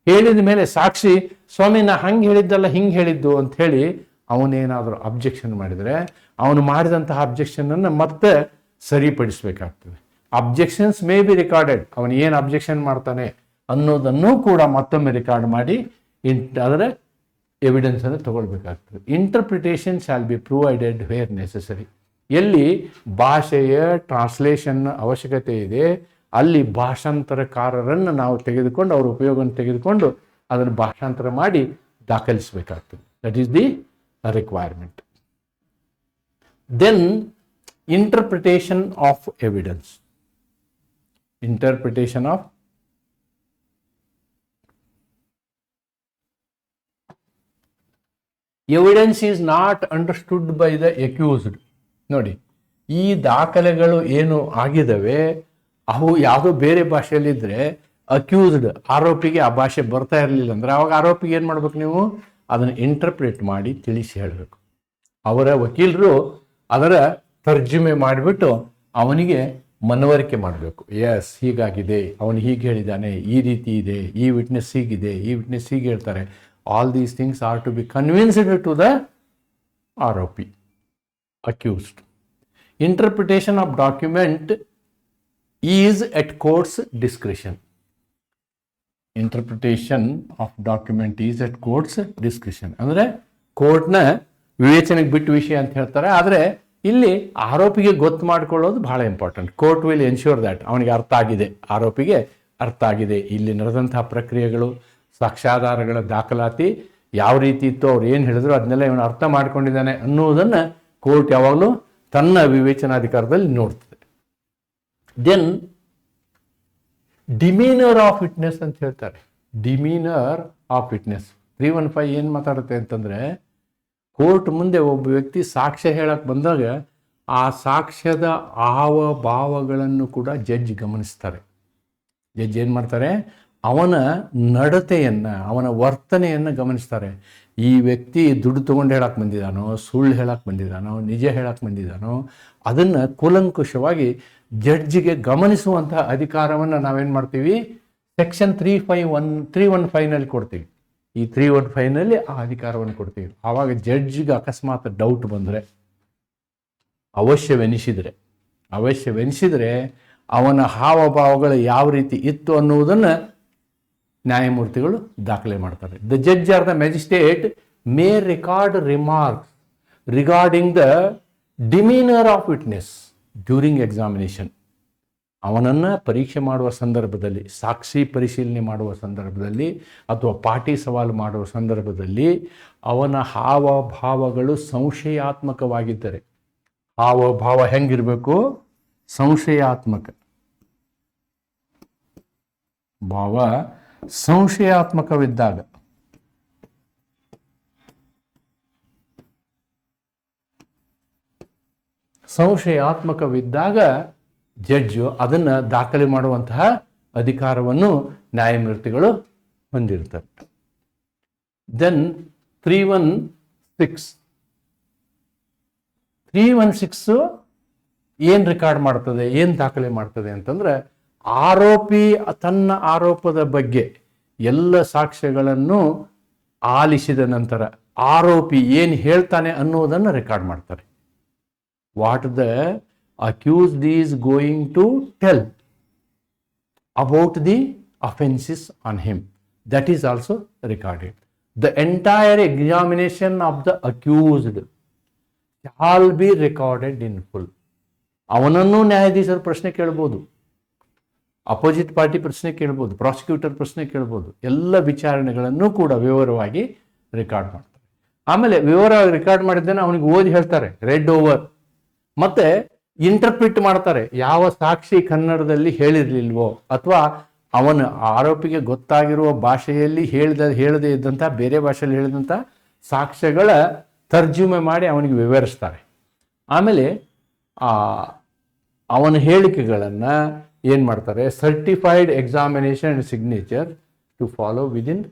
ಹೇಳಿದ ಮೇಲೆ ಸಾಕ್ಷಿ, ಸ್ವಾಮಿ ನಾ ಹಂಗೆ ಹೇಳಿದ್ದಲ್ಲ ಹಿಂಗೆ ಹೇಳಿದ್ದು ಅಂಥೇಳಿ ಅವನೇನಾದರೂ ಅಬ್ಜೆಕ್ಷನ್ ಮಾಡಿದರೆ, ಅವನು ಮಾಡಿದಂತಹ ಅಬ್ಜೆಕ್ಷನನ್ನು ಮತ್ತೆ ಸರಿಪಡಿಸಬೇಕಾಗ್ತದೆ. Objections may be recorded. ಅವನು ಏನು ಅಬ್ಜೆಕ್ಷನ್ ಮಾಡ್ತಾನೆ ಅನ್ನೋದನ್ನು ಕೂಡ ಮತ್ತೊಮ್ಮೆ ರೆಕಾರ್ಡ್ ಮಾಡಿ ಅದರ ಎವಿಡೆನ್ಸನ್ನು ತಗೊಳ್ಬೇಕಾಗ್ತದೆ. Interpretation shall be provided where necessary. ಎಲ್ಲಿ ಭಾಷೆಯ ಟ್ರಾನ್ಸ್ಲೇಷನ್ ಅವಶ್ಯಕತೆ ಇದೆ ಅಲ್ಲಿ ಭಾಷಾಂತರಕಾರರನ್ನು ನಾವು ತೆಗೆದುಕೊಂಡು, ಅವರ ಉಪಯೋಗವನ್ನು ತೆಗೆದುಕೊಂಡು ಅದನ್ನು ಭಾಷಾಂತರ ಮಾಡಿ ದಾಖಲಿಸಬೇಕಾಗ್ತದೆ. That is the requirement. Then interpretation of evidence. Evidence is not understood by the accused. ನೋಡಿ, ಈ ದಾಖಲೆಗಳು ಏನು ಆಗಿದ್ದಾವೆ ಅವು ಯಾವುದೋ ಬೇರೆ ಭಾಷೆಯಲ್ಲಿದ್ದರೆ ಅಕ್ಯೂಸ್ಡ್ ಆರೋಪಿಗೆ ಆ ಭಾಷೆ ಬರ್ತಾ ಇರಲಿಲ್ಲ ಅಂದರೆ ಅವಾಗ ಆರೋಪಿಗೆ ಏನು ಮಾಡ್ಬೇಕು, ನೀವು ಅದನ್ನು ಇಂಟರ್ಪ್ರೇಟ್ ಮಾಡಿ ತಿಳಿಸಿ ಹೇಳಬೇಕು. ಅವರ ವಕೀಲರು ಅದರ ತರ್ಜುಮೆ ಮಾಡಿಬಿಟ್ಟು ಅವನಿಗೆ ಮನವರಿಕೆ ಮಾಡಬೇಕು. ಎಸ್, ಹೀಗಾಗಿದೆ, ಅವನು ಹೀಗೆ ಹೇಳಿದ್ದಾನೆ, ಈ ರೀತಿ ಇದೆ, ಈ ವಿಟ್ನೆಸ್ ಹೀಗಿದೆ, ಈ ವಿಟ್ನೆಸ್ ಹೀಗೆ ಹೇಳ್ತಾರೆ. All these things are to be convinced to the ಆರೋಪಿ, accused. Interpretation of document is at court's discretion. ಅಂದರೆ ಕೋರ್ಟ್ನ ವಿವೇಚನೆಗೆ ಬಿಟ್ಟು ವಿಷಯ ಅಂತ ಹೇಳ್ತಾರೆ. ಆದರೆ ಇಲ್ಲಿ ಆರೋಪಿಗೆ ಗೊತ್ತು ಮಾಡಿಕೊಳ್ಳೋದು ಬಹಳ important. Court will ensure that ಅವನಿಗೆ ಅರ್ಥ ಆಗಿದೆ, ಆರೋಪಿಗೆ ಅರ್ಥ ಆಗಿದೆ, ಇಲ್ಲಿ ನಡೆದಂತಹ ಪ್ರಕ್ರಿಯೆಗಳು, ಸಾಕ್ಷ್ಯಾಧಾರಗಳ ದಾಖಲಾತಿ ಯಾವ ರೀತಿ ಇತ್ತು, ಅವ್ರು ಏನು ಹೇಳಿದ್ರು ಅದನ್ನೆಲ್ಲ ಇವನು ಅರ್ಥ ಮಾಡ್ಕೊಂಡಿದ್ದಾನೆ ಅನ್ನೋದನ್ನು ಕೋರ್ಟ್ ಯಾವಾಗಲೂ ತನ್ನ ವಿವೇಚನಾಧಿಕಾರದಲ್ಲಿ ನೋಡ್ತದೆ. ದೆನ್ ಡಿಮೀನರ್ ಆಫ್ ವಿಟ್ನೆಸ್ ಅಂತ ಹೇಳ್ತಾರೆ. ಡಿಮೀನರ್ ಆಫ್ ವಿಟ್ನೆಸ್ 315 ಏನು ಮಾತಾಡುತ್ತೆ ಅಂತಂದರೆ, ಕೋರ್ಟ್ ಮುಂದೆ ಒಬ್ಬ ವ್ಯಕ್ತಿ ಸಾಕ್ಷ್ಯ ಹೇಳಕ್ಕೆ ಬಂದಾಗ ಆ ಸಾಕ್ಷ್ಯದ ಹಾವ ಭಾವಗಳನ್ನು ಕೂಡ ಜಡ್ಜ್ ಗಮನಿಸ್ತಾರೆ. ಜಡ್ಜ್ ಏನು ಮಾಡ್ತಾರೆ, ಅವನ ನಡತೆಯನ್ನು, ಅವನ ವರ್ತನೆಯನ್ನು ಗಮನಿಸ್ತಾರೆ. ಈ ವ್ಯಕ್ತಿ ದುಡ್ಡು ತೊಗೊಂಡು ಹೇಳಕ್ಕೆ ಬಂದಿದ್ದಾನೋ, ಸುಳ್ಳು ಹೇಳಕ್ಕೆ ಬಂದಿದ್ದಾನೋ, ನಿಜ ಹೇಳಕ್ಕೆ ಬಂದಿದ್ದಾನೋ, ಅದನ್ನು ಕೂಲಂಕುಷವಾಗಿ ಜಡ್ಜಿಗೆ ಗಮನಿಸುವಂಥ ಅಧಿಕಾರವನ್ನು ನಾವೇನು ಮಾಡ್ತೀವಿ, ಸೆಕ್ಷನ್ 315ನಲ್ಲಿ ಕೊಡ್ತೀವಿ. ಈ 315ನಲ್ಲಿ ಆ ಅಧಿಕಾರವನ್ನು ಕೊಡ್ತೀವಿ. ಆವಾಗ ಜಡ್ಜಿಗೆ ಅಕಸ್ಮಾತ್ ಡೌಟ್ ಬಂದರೆ, ಅವಶ್ಯವೆನಿಸಿದರೆ ಅವನ ಹಾವಭಾವಗಳು ಯಾವ ರೀತಿ ಇತ್ತು ಅನ್ನುವುದನ್ನು ನ್ಯಾಯಮೂರ್ತಿಗಳು ದಾಖಲೆ ಮಾಡ್ತಾರೆ. The judge or the magistrate may record remarks regarding the demeanour of witness during examination. ಅವನನ್ನು ಪರೀಕ್ಷೆ ಮಾಡುವ ಸಂದರ್ಭದಲ್ಲಿ, ಸಾಕ್ಷಿ ಪರಿಶೀಲನೆ ಮಾಡುವ ಸಂದರ್ಭದಲ್ಲಿ ಅಥವಾ ಪಾಟಿ ಸವಾಲು ಮಾಡುವ ಸಂದರ್ಭದಲ್ಲಿ ಅವನ ಹಾವಭಾವಗಳು ಸಂಶಯಾತ್ಮಕವಾಗಿದ್ದರೆ, ಹಾವಭಾವ ಹೆಂಗಿರಬೇಕು, ಸಂಶಯಾತ್ಮಕ ಭಾವ ಸಂಶಯಾತ್ಮಕವಿದ್ದಾಗ, ಜಡ್ಜು ಅದನ್ನು ದಾಖಲೆ ಮಾಡುವಂತಹ ಅಧಿಕಾರವನ್ನು ನ್ಯಾಯಮೂರ್ತಿಗಳು ಹೊಂದಿರ್ತಾರೆ. ದೆನ್ 316 ಏನು ರೆಕಾರ್ಡ್ ಮಾಡ್ತದೆ, ಏನು ದಾಖಲೆ ಮಾಡ್ತದೆ ಅಂತಂದ್ರೆ, ಆರೋಪಿ ತನ್ನ ಆರೋಪದ ಬಗ್ಗೆ ಎಲ್ಲ ಸಾಕ್ಷ್ಯಗಳನ್ನು ಆಲಿಸಿದ ನಂತರ ಆರೋಪಿ ಏನು ಹೇಳ್ತಾನೆ ಅನ್ನೋದನ್ನು ರೆಕಾರ್ಡ್ ಮಾಡ್ತಾರೆ. What the accused is going to tell about the offences on him, that is also recorded. The entire examination of the accused shall be recorded in full. ಅವನನ್ನು ನ್ಯಾಯಾಧೀಶರು ಪ್ರಶ್ನೆ ಕೇಳ್ಬೋದು, ಅಪೋಸಿಟ್ ಪಾರ್ಟಿ ಪ್ರಶ್ನೆ ಕೇಳ್ಬೋದು, ಪ್ರಾಸಿಕ್ಯೂಟರ್ ಪ್ರಶ್ನೆ ಕೇಳ್ಬೋದು. ಎಲ್ಲ ವಿಚಾರಣೆಗಳನ್ನು ಕೂಡ ವಿವರವಾಗಿ ರೆಕಾರ್ಡ್ ಮಾಡ್ತಾರೆ. ಆಮೇಲೆ ವಿವರವಾಗಿ ರೆಕಾರ್ಡ್ ಮಾಡಿದ್ದೇನೆ ಅವನಿಗೆ ಓದಿ ಹೇಳ್ತಾರೆ, ರೆಡ್ ಓವರ್, ಮತ್ತೆ ಇಂಟರ್ಪ್ರಿಟ್ ಮಾಡ್ತಾರೆ. ಯಾವ ಸಾಕ್ಷಿ ಕನ್ನಡದಲ್ಲಿ ಹೇಳಿರ್ಲಿಲ್ವೋ ಅಥವಾ ಅವನ ಆರೋಪಿಗೆ ಗೊತ್ತಾಗಿರುವ ಭಾಷೆಯಲ್ಲಿ ಹೇಳದೇ ಇದ್ದಂಥ ಬೇರೆ ಭಾಷೆಯಲ್ಲಿ ಹೇಳಿದಂಥ ಸಾಕ್ಷ್ಯಗಳ ತರ್ಜುಮೆ ಮಾಡಿ ಅವನಿಗೆ ವಿವರಿಸ್ತಾರೆ. ಆಮೇಲೆ ಅವನ ಹೇಳಿಕೆಗಳನ್ನು ಏನು ಮಾಡ್ತಾರೆ, certified examination and signature to follow within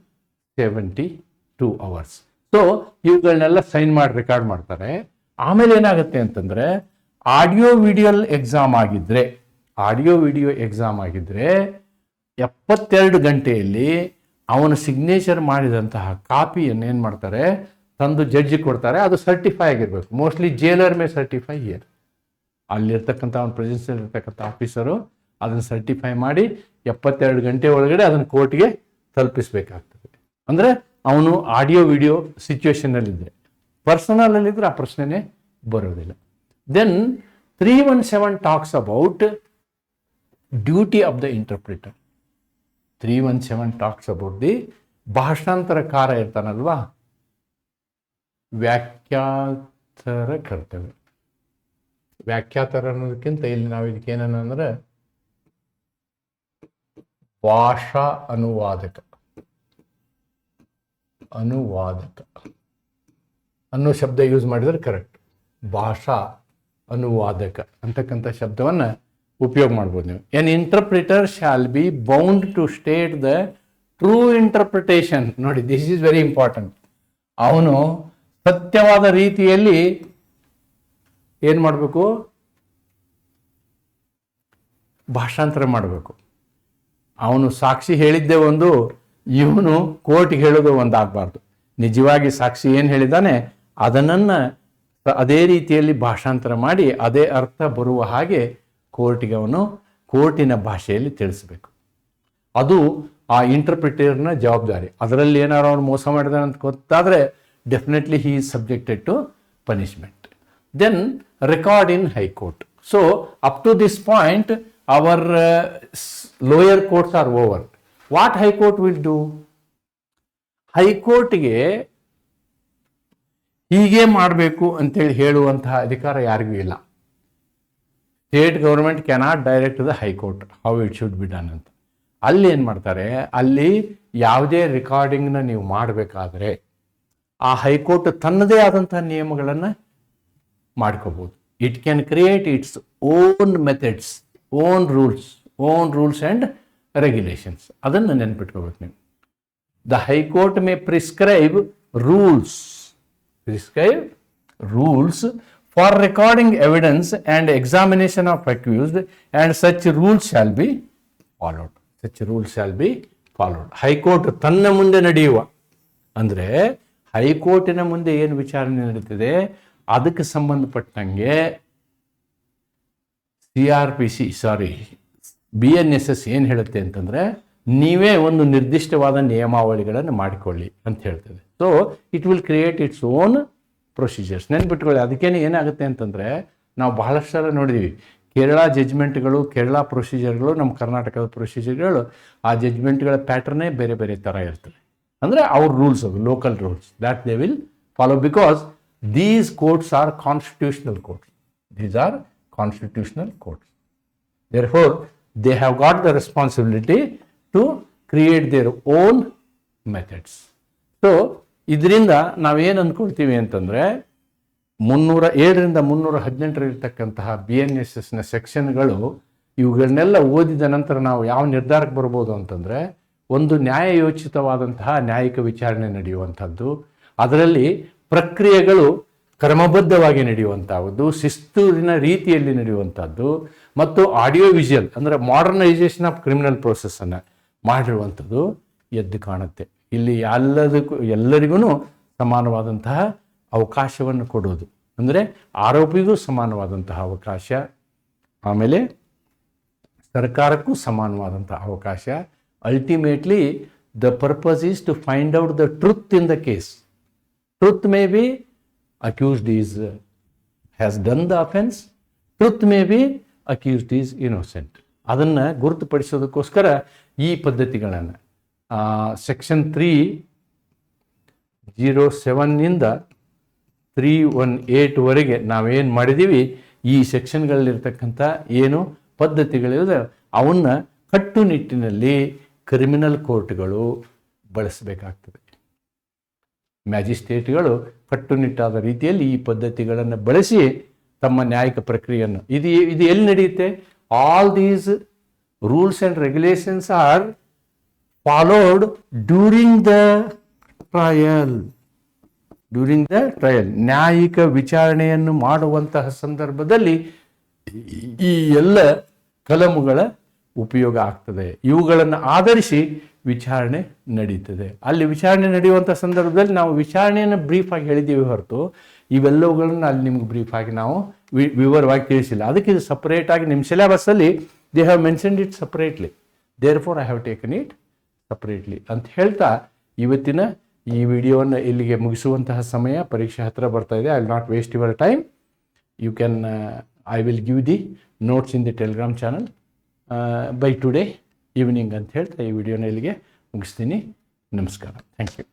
72 hours. So ಇವುಗಳನ್ನೆಲ್ಲ ಸೈನ್ ಮಾಡಿ ರೆಕಾರ್ಡ್ ಮಾಡ್ತಾರೆ. ಆಮೇಲೆ ಏನಾಗುತ್ತೆ ಅಂತಂದರೆ, ಆಡಿಯೋ ವಿಡಿಯೋ ಎಕ್ಸಾಮ್ ಆಗಿದ್ದರೆ 72 ಗಂಟೆಯಲ್ಲಿ ಅವನ ಸಿಗ್ನೇಚರ್ ಮಾಡಿದಂತಹ ಕಾಪಿಯನ್ನು ಏನು ಮಾಡ್ತಾರೆ, ತಂದು ಜಡ್ಜಿಗೆ ಕೊಡ್ತಾರೆ. ಅದು ಸರ್ಟಿಫೈ ಆಗಿರಬೇಕು. Mostly jailer may certify here. ಅಲ್ಲಿರ್ತಕ್ಕಂಥ ಅವನ ಪ್ರೆಸೆನ್ಸಲ್ಲಿ ಇರ್ತಕ್ಕಂಥ ಆಫೀಸರು ಅದನ್ನು ಸರ್ಟಿಫೈ ಮಾಡಿ 72 ಗಂಟೆ ಒಳಗಡೆ ಅದನ್ನು ಕೋರ್ಟ್ಗೆ ತಲುಪಿಸಬೇಕಾಗ್ತದೆ. ಅಂದರೆ ಅವನು ಆಡಿಯೋ ವಿಡಿಯೋ ಸಿಚುವೇಶನ್ನಲ್ಲಿದ್ದರೆ. ಪರ್ಸನಲಲ್ಲಿದ್ದರೆ ಆ ಪ್ರಶ್ನೆನೇ ಬರೋದಿಲ್ಲ. Then 317 talks about duty of the interpreter. 317 talks about the ಭಾಷಾಂತರಕಾರ ಇರ್ತಾನಲ್ವಾ, ವ್ಯಾಖ್ಯಾತರ ಕರ್ತವ್ಯ. ವ್ಯಾಖ್ಯಾತರ ಅನ್ನೋದಕ್ಕಿಂತ ಇಲ್ಲಿ ನಾವು ಇದಕ್ಕೆ ಏನಂದ್ರೆ ಭಾಷಾ ಅನುವಾದಕ ಅನ್ನೋ ಶಬ್ದ ಯೂಸ್ ಮಾಡಿದರೆ ಕರೆಕ್ಟ್. ಭಾಷಾ ಅನುವಾದಕ ಅಂತಕ್ಕಂಥ ಶಬ್ದವನ್ನು ಉಪಯೋಗ ಮಾಡ್ಬೋದು ನೀವು. An interpreter shall be bound to state the true interpretation. ನೋಡಿ, ದಿಸ್ ಈಸ್ ವೆರಿ ಇಂಪಾರ್ಟೆಂಟ್. ಅವನು ಸತ್ಯವಾದ ರೀತಿಯಲ್ಲಿ ಏನು ಮಾಡಬೇಕು, ಭಾಷಾಂತರ ಮಾಡಬೇಕು. ಅವನು ಸಾಕ್ಷಿ ಹೇಳಿದ್ದೇ ಒಂದು, ಇವನು ಕೋರ್ಟ್ಗೆ ಹೇಳೋದು ಒಂದು ಆಗಬಾರ್ದು. ನಿಜವಾಗಿ ಸಾಕ್ಷಿ ಏನು ಹೇಳಿದ್ದಾನೆ ಅದನ್ನು ಅದೇ ರೀತಿಯಲ್ಲಿ ಭಾಷಾಂತರ ಮಾಡಿ ಅದೇ ಅರ್ಥ ಬರುವ ಹಾಗೆ ಕೋರ್ಟಿಗೆ ಅವನು ಕೋರ್ಟಿನ ಭಾಷೆಯಲ್ಲಿ ತಿಳಿಸ್ಬೇಕು. ಅದು ಆ ಇಂಟರ್ಪ್ರಿಟರ್ನ ಜವಾಬ್ದಾರಿ. ಅದರಲ್ಲಿ ಏನಾರು ಅವನು ಮೋಸ ಮಾಡಿದಾನೆ ಅಂತ ಗೊತ್ತಾದರೆ definitely he is subjected to punishment. Then record in high court. So up to this point our lower courts are over. What High Court will do? High Courtಗೆ ಹೀಗೆ ಮಾಡಬೇಕು ಅಂತೇಳಿ ಹೇಳುವಂತಹ ಅಧಿಕಾರ ಯಾರಿಗೂ ಇಲ್ಲ. State government cannot direct the high court how it should be done ಅಂತ. ಅಲ್ಲಿ ಏನು ಮಾಡ್ತಾರೆ, ಅಲ್ಲಿ ಯಾವುದೇ ರೆಕಾರ್ಡಿಂಗ್ನ ನೀವು ಮಾಡಬೇಕಾದ್ರೆ ಆ ಹೈಕೋರ್ಟ್ ತನ್ನದೇ ಆದಂಥ ನಿಯಮಗಳನ್ನು ಮಾಡ್ಕೋಬೋದು. It can create its own methods, own rules and regulations. ಅದನ್ನು ನೆನ್ಪಿಟ್ಕೋಬೇಕು ನೀವು. The high court May prescribe rules for recording evidence and examination of accused and such rules shall be followed. High court ತನ್ನ ಮುಂದೆ ನಡೆಯುವ, ಅಂದರೆ ಹೈಕೋರ್ಟಿನ ಮುಂದೆ ಏನು ವಿಚಾರಣೆ ನಡೀತಿದೆ ಅದಕ್ಕೆ ಸಂಬಂಧಪಟ್ಟಂಗೆ BNSS ಏನು ಹೇಳುತ್ತೆ ಅಂತಂದರೆ, ನೀವೇ ಒಂದು ನಿರ್ದಿಷ್ಟವಾದ ನಿಯಮಾವಳಿಗಳನ್ನು ಮಾಡಿಕೊಳ್ಳಿ ಅಂತ ಹೇಳ್ತದೆ. So it will create its own procedures. ನೆನ್ಪಿಟ್ಕೊಳ್ಳಿ. ಅದಕ್ಕೇನೆ ಏನಾಗುತ್ತೆ ಅಂತಂದರೆ, ನಾವು ಬಹಳಷ್ಟು ಸಲ ನೋಡಿದ್ದೀವಿ ಕೇರಳ ಜಡ್ಜ್ಮೆಂಟ್ಗಳು, ಕೇರಳ ಪ್ರೊಸೀಜರ್ಗಳು, ನಮ್ಮ ಕರ್ನಾಟಕದ ಪ್ರೊಸೀಜರ್ಗಳು, ಆ ಜಡ್ಜ್ಮೆಂಟ್ಗಳ ಪ್ಯಾಟರ್ನೇ ಬೇರೆ ಬೇರೆ ಥರ ಇರ್ತದೆ. ಅಂದರೆ ಅವ್ರ ರೂಲ್ಸ್, ಅದು local rules that they will follow, because these courts are constitutional courts. Therefore, they have got the responsibility to create their own methods. So, ಇದರಿಂದ ನಾವೇನು ಅಂದ್ಕೊಳ್ತೀವಿ ಅಂತಂದರೆ, 307ರಿಂದ 318 BNSSನ ಸೆಕ್ಷನ್ಗಳು, ಇವುಗಳನ್ನೆಲ್ಲ ಓದಿದ ನಂತರ ನಾವು ಯಾವ ನಿರ್ಧಾರಕ್ಕೆ ಬರ್ಬೋದು ಅಂತಂದರೆ, ಒಂದು ನ್ಯಾಯಯೋಚಿತವಾದಂತಹ ನ್ಯಾಯಿಕ ವಿಚಾರಣೆ ನಡೆಯುವಂಥದ್ದು, ಅದರಲ್ಲಿ ಪ್ರಕ್ರಿಯೆಗಳು ಕ್ರಮಬದ್ಧವಾಗಿ ನಡೆಯುವಂಥದ್ದು, ಶಿಸ್ತುವಿನ ರೀತಿಯಲ್ಲಿ ನಡೆಯುವಂಥದ್ದು, ಮತ್ತು ಆಡಿಯೋ ವಿಜುವಲ್ ಅಂದರೆ ಮಾಡರ್ನೈಸೇಷನ್ ಆಫ್ ಕ್ರಿಮಿನಲ್ ಪ್ರೋಸೆಸ್ಸನ್ನು ಮಾಡಿರುವಂಥದ್ದು ಎದ್ದು ಕಾಣುತ್ತೆ. ಇಲ್ಲಿ ಎಲ್ಲರಿಗೂ ಸಮಾನವಾದಂತಹ ಅವಕಾಶವನ್ನು ಕೊಡೋದು, ಅಂದರೆ ಆರೋಪಿಗೂ ಸಮಾನವಾದಂತಹ ಅವಕಾಶ, ಆಮೇಲೆ ಸರ್ಕಾರಕ್ಕೂ ಸಮಾನವಾದಂತಹ ಅವಕಾಶ. Ultimately the purpose is to find out the truth in the case. Truth may be accused has done the offense, truth may be accused is innocent. ಅದನ್ನು ಗುರುತುಪಡಿಸೋದಕ್ಕೋಸ್ಕರ ಈ ಪದ್ಧತಿಗಳನ್ನು ಸೆಕ್ಷನ್ 307ನಿಂದ 318ವರೆಗೆ ನಾವೇನು ಮಾಡಿದ್ದೀವಿ, ಈ ಸೆಕ್ಷನ್ಗಳಲ್ಲಿರ್ತಕ್ಕಂಥ ಏನು ಪದ್ಧತಿಗಳಿವೆ ಅವನ್ನ ಕಟ್ಟುನಿಟ್ಟಿನಲ್ಲಿ ಕ್ರಿಮಿನಲ್ ಕೋರ್ಟ್ಗಳು ಬಳಸಬೇಕಾಗ್ತದೆ. ಮ್ಯಾಜಿಸ್ಟ್ರೇಟ್ಗಳು ಕಟ್ಟುನಿಟ್ಟಾದ ರೀತಿಯಲ್ಲಿ ಈ ಪದ್ಧತಿಗಳನ್ನು ಬಳಸಿ ತಮ್ಮ ನ್ಯಾಯಿಕ ಪ್ರಕ್ರಿಯೆಯನ್ನು ಇದು ಎಲ್ಲಿ ನಡೆಯುತ್ತೆ? All these rules and regulations are followed during the trial. ನ್ಯಾಯಿಕ ವಿಚಾರಣೆಯನ್ನು ಮಾಡುವಂತಹ ಸಂದರ್ಭದಲ್ಲಿ ಈ ಎಲ್ಲ ಕಲಮುಗಳ ಉಪಯೋಗ ಆಗ್ತದೆ. ಇವುಗಳನ್ನು ಆಧರಿಸಿ ವಿಚಾರಣೆ ನಡೀತದೆ. ಅಲ್ಲಿ ವಿಚಾರಣೆ ನಡೆಯುವಂಥ ಸಂದರ್ಭದಲ್ಲಿ ನಾವು ವಿಚಾರಣೆಯನ್ನು ಬ್ರೀಫಾಗಿ ಹೇಳಿದ್ದೀವಿ ಹೊರತು ಇವೆಲ್ಲವುಗಳನ್ನು ಅಲ್ಲಿ ನಿಮ್ಗೆ ಬ್ರೀಫಾಗಿ ನಾವು ವಿವರವಾಗಿ ತಿಳಿಸಿಲ್ಲ. ಅದಕ್ಕೆ ಇದು ಸಪ್ರೇಟಾಗಿ ನಿಮ್ಮ ಸಿಲೆಬಸ್ಸಲ್ಲಿ they have mentioned it separately, therefore I have taken it separately ಅಂತ ಹೇಳ್ತಾ ಇವತ್ತಿನ ಈ ವಿಡಿಯೋವನ್ನು ಇಲ್ಲಿಗೆ ಮುಗಿಸುವಂತಹ ಸಮಯ. ಪರೀಕ್ಷೆ ಹತ್ತಿರ ಬರ್ತಾ ಇದೆ. I will not waste your time. You can I will give the notes in the Telegram channel by today evening ಅಂತ ಹೇಳ್ತಾ ಈ ವಿಡಿಯೋನ ಇಲ್ಲಿಗೆ ಮುಗಿಸ್ತೀನಿ. ನಮಸ್ಕಾರ. Thank you.